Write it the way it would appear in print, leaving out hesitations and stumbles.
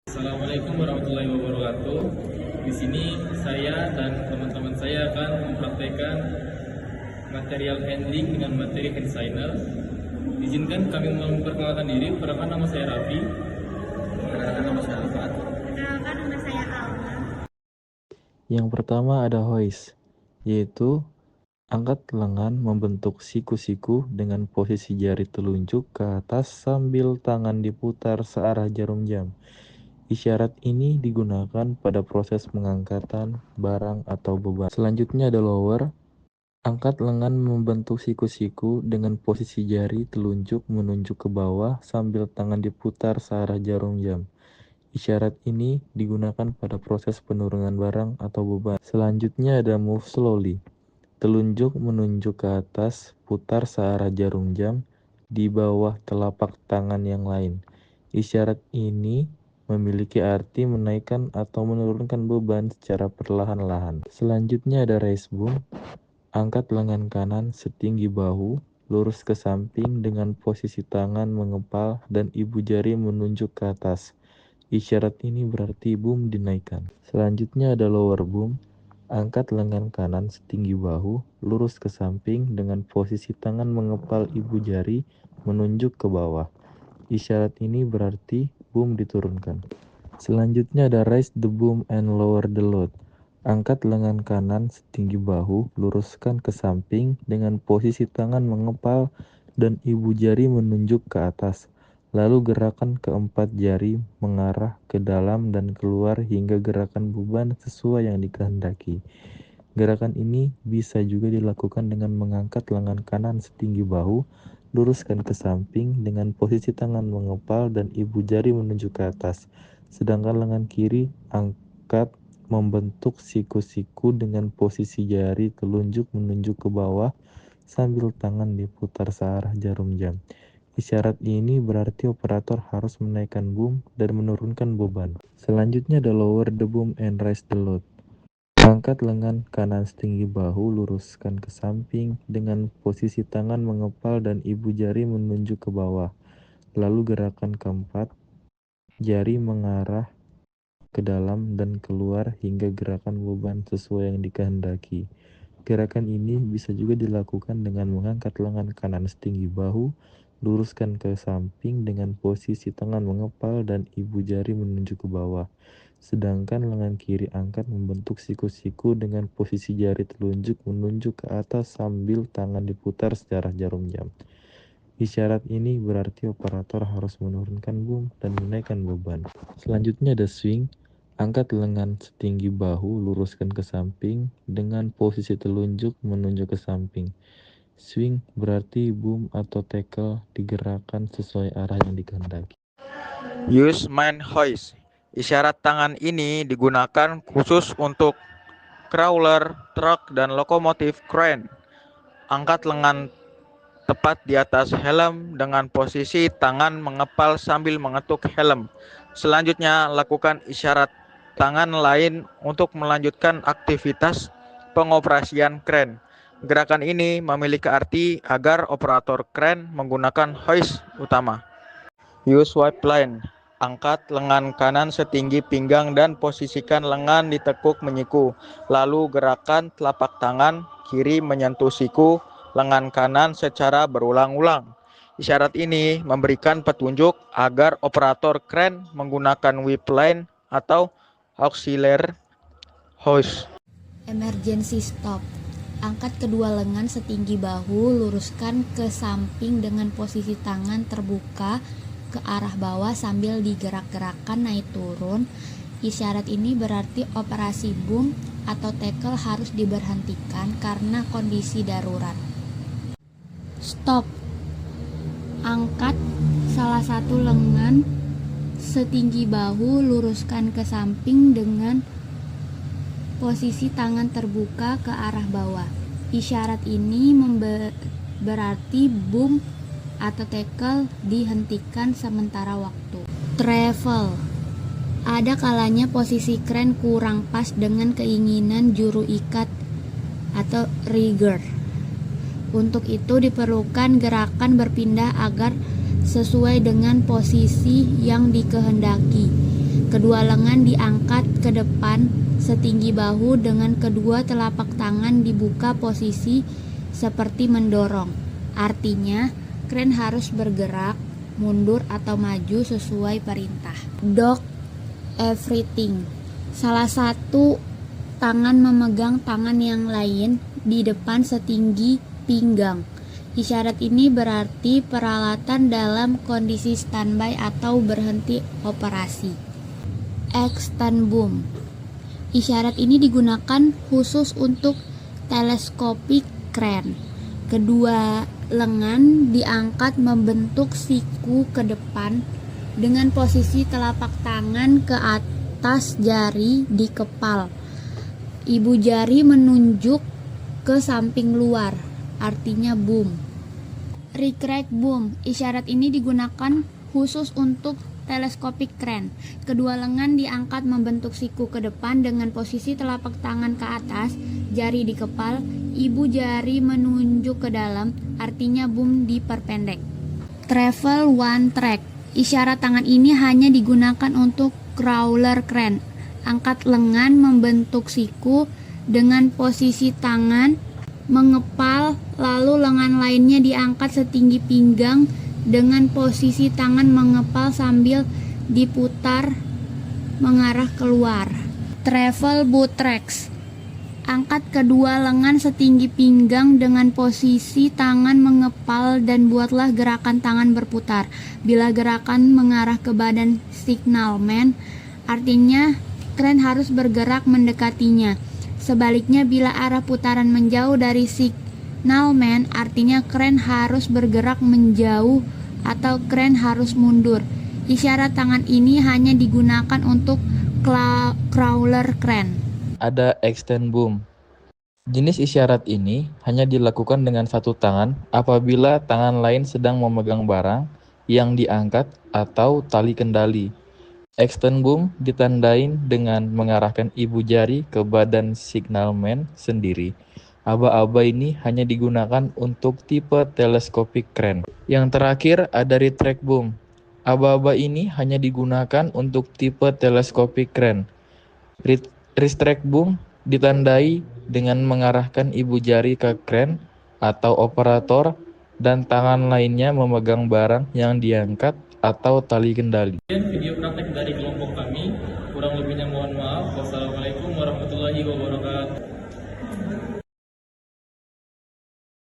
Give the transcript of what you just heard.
Assalamualaikum warahmatullahi wabarakatuh. Di sini saya dan teman-teman saya akan mempraktekkan material handling dengan materi hand signer. Izinkan kami memperkenalkan diri. Perkenalkan, nama saya Raffi. Perkenalkan, nama saya Alfat. Perkenalkan, nama saya Alma. Yang pertama ada hoist, yaitu angkat lengan membentuk siku-siku dengan posisi jari telunjuk ke atas sambil tangan diputar searah jarum jam. Isyarat ini digunakan pada proses pengangkatan barang atau beban. Selanjutnya ada lower, angkat lengan membentuk siku-siku dengan posisi jari telunjuk menunjuk ke bawah sambil tangan diputar searah jarum jam. Isyarat ini digunakan pada proses penurunan barang atau beban. Selanjutnya ada move slowly. Telunjuk menunjuk ke atas, putar searah jarum jam di bawah telapak tangan yang lain. Isyarat ini memiliki arti menaikkan atau menurunkan beban secara perlahan-lahan. Selanjutnya ada raise boom. Angkat lengan kanan setinggi bahu, lurus ke samping dengan posisi tangan mengepal dan ibu jari menunjuk ke atas. Isyarat ini berarti boom dinaikkan. Selanjutnya ada lower boom. Angkat lengan kanan setinggi bahu, lurus ke samping dengan posisi tangan mengepal ibu jari menunjuk ke bawah. Isyarat ini berarti boom diturunkan. Selanjutnya ada raise the boom and lower the load. Angkat lengan kanan setinggi bahu, luruskan ke samping dengan posisi tangan mengepal dan ibu jari menunjuk ke atas. Lalu gerakan keempat jari mengarah ke dalam dan keluar hingga gerakan beban sesuai yang dikehendaki. Gerakan ini bisa juga dilakukan dengan mengangkat lengan kanan setinggi bahu, luruskan ke samping dengan posisi tangan mengepal dan ibu jari menunjuk ke atas. Sedangkan lengan kiri angkat membentuk siku-siku dengan posisi jari telunjuk menunjuk ke bawah sambil tangan diputar searah jarum jam. Isyarat ini berarti operator harus menaikkan boom dan menurunkan beban. Selanjutnya ada lower the boom and raise the load. Angkat lengan kanan setinggi bahu, luruskan ke samping dengan posisi tangan mengepal dan ibu jari menunjuk ke bawah. Lalu gerakan keempat, jari mengarah ke dalam dan keluar hingga gerakan beban sesuai yang dikehendaki. Gerakan ini bisa juga dilakukan dengan mengangkat lengan kanan setinggi bahu, luruskan ke samping dengan posisi tangan mengepal dan ibu jari menunjuk ke bawah. Sedangkan lengan kiri angkat membentuk siku-siku dengan posisi jari telunjuk menunjuk ke atas sambil tangan diputar secara jarum jam. Isyarat ini berarti operator harus menurunkan boom dan menaikkan beban. Selanjutnya ada swing. Angkat lengan setinggi bahu, luruskan ke samping dengan posisi telunjuk menunjuk ke samping. Swing berarti boom atau tackle digerakkan sesuai arah yang dikehendaki. Use main hoist. Isyarat tangan ini digunakan khusus untuk crawler, truk, dan lokomotif crane. Angkat lengan tepat di atas helm dengan posisi tangan mengepal sambil mengetuk helm. Selanjutnya, lakukan isyarat tangan lain untuk melanjutkan aktivitas pengoperasian crane. Gerakan ini memiliki arti agar operator crane menggunakan hoist utama. Use swipe line. Angkat lengan kanan setinggi pinggang dan posisikan lengan ditekuk menyiku. Lalu gerakan telapak tangan kiri menyentuh siku lengan kanan secara berulang-ulang. Isyarat ini memberikan petunjuk agar operator crane menggunakan whip line atau auxiliary hoist. Emergency stop. Angkat kedua lengan setinggi bahu, luruskan ke samping dengan posisi tangan terbuka ke arah bawah sambil digerak-gerakkan naik turun. Isyarat ini berarti operasi boom atau tackle harus diberhentikan karena kondisi darurat. Stop. Angkat salah satu lengan setinggi bahu, luruskan ke samping dengan posisi tangan terbuka ke arah bawah. Isyarat ini berarti boom atau tackle dihentikan sementara waktu. Travel. Ada kalanya posisi crane kurang pas dengan keinginan juru ikat atau rigger. Untuk itu diperlukan gerakan berpindah agar sesuai dengan posisi yang dikehendaki. Kedua lengan diangkat ke depan setinggi bahu dengan kedua telapak tangan dibuka posisi seperti mendorong. Artinya, kren harus bergerak, mundur atau maju sesuai perintah. Dog everything. Salah satu tangan memegang tangan yang lain di depan setinggi pinggang. Isyarat ini berarti peralatan dalam kondisi standby atau berhenti operasi. Extend boom. Isyarat ini digunakan khusus untuk teleskopik crane. Kedua lengan diangkat membentuk siku ke depan dengan posisi telapak tangan ke atas jari di kepal. Ibu jari menunjuk ke samping luar, artinya boom. Retract boom. Isyarat ini digunakan khusus untuk teleskopik crane. Kedua lengan diangkat membentuk siku ke depan dengan posisi telapak tangan ke atas, jari di kepal, ibu jari menunjuk ke dalam, artinya boom diperpendek. Travel one track. Isyarat tangan ini hanya digunakan untuk crawler crane. Angkat lengan membentuk siku dengan posisi tangan mengepal, lalu lengan lainnya diangkat setinggi pinggang dengan posisi tangan mengepal sambil diputar mengarah keluar. Travel boat tracks. Angkat kedua lengan setinggi pinggang dengan posisi tangan mengepal dan buatlah gerakan tangan berputar. Bila gerakan mengarah ke badan signalman, artinya kren harus bergerak mendekatinya. Sebaliknya, bila arah putaran menjauh dari signalman, artinya kren harus bergerak menjauh atau kren harus mundur. Isyarat tangan ini hanya digunakan untuk crawler crane. Ada extend boom. Jenis isyarat ini hanya dilakukan dengan satu tangan apabila tangan lain sedang memegang barang yang diangkat atau tali kendali. Extend boom ditandain dengan mengarahkan ibu jari ke badan signalman sendiri. Aba-aba ini hanya digunakan untuk tipe teleskopik crane. Yang terakhir ada retract boom. Aba-aba ini hanya digunakan untuk tipe teleskopik crane. Retract boom ditandai dengan mengarahkan ibu jari ke crane atau operator dan tangan lainnya memegang barang yang diangkat atau tali kendali. Video praktek dari kelompok kami, kurang lebihnya mohon maaf. Wassalamualaikum warahmatullahi wabarakatuh.